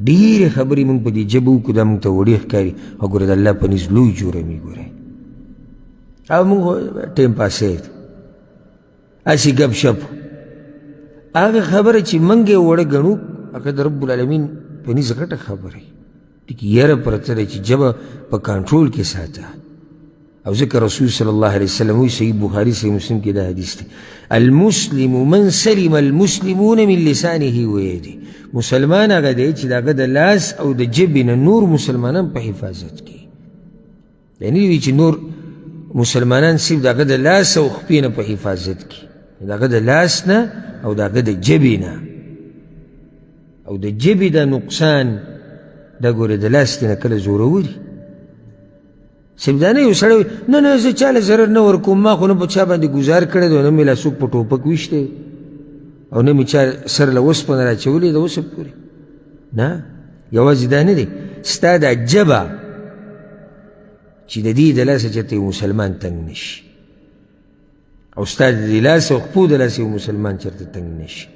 ډېرې خبرې موږ په دې ژبه وکړو دا موږ ته وړې ښکاري او ګوره د الله په نزد لوی جرم وي ګورئ او موږ ټایم پاسې هسې ګپ شپ هغه خبره چې موږ یې وړه ګڼو هغه د رب العالمین په نزد غټه خبره وي ټیک یره پرته ده چې ژبه په کنټرول کې ساته او ځکه رسول صلی الله علیه وسلم وایي صحیح بخاري صحیح مسلم کې دا حدیث دی المسلم من سلم المسلمون من لسانه ویده مسلمان هغه دی چې د هغه د لاس او د ژبې نه نور مسلمانان په حفاظت کې یعنې وي چې نور مسلمانان صرف د هغه د لاس او خپې نه په حفاظت کې د هغه د لاس نه او د هغه د ژبې نه او د ژبې د نقصان دا ګوره د لاس نه کله زوروري صرف دا نه یو سړی نه نه زه چاله ضرر نه ورکوم ما خو نه په چا باندې ګزار کړی دی نه مې لا څوک په ټوپک ویشتی او نه مې چا سر له اوسپنه راچولې د اوسه پورې نه یوازې دا نه دی ستا دا ژبه چې د دې د لاسه چېرته یو مسلمان تنګ نه شي او ستا د دې لاسه او خپو د لاسه یو مسلمان چېرته تنګ نه شي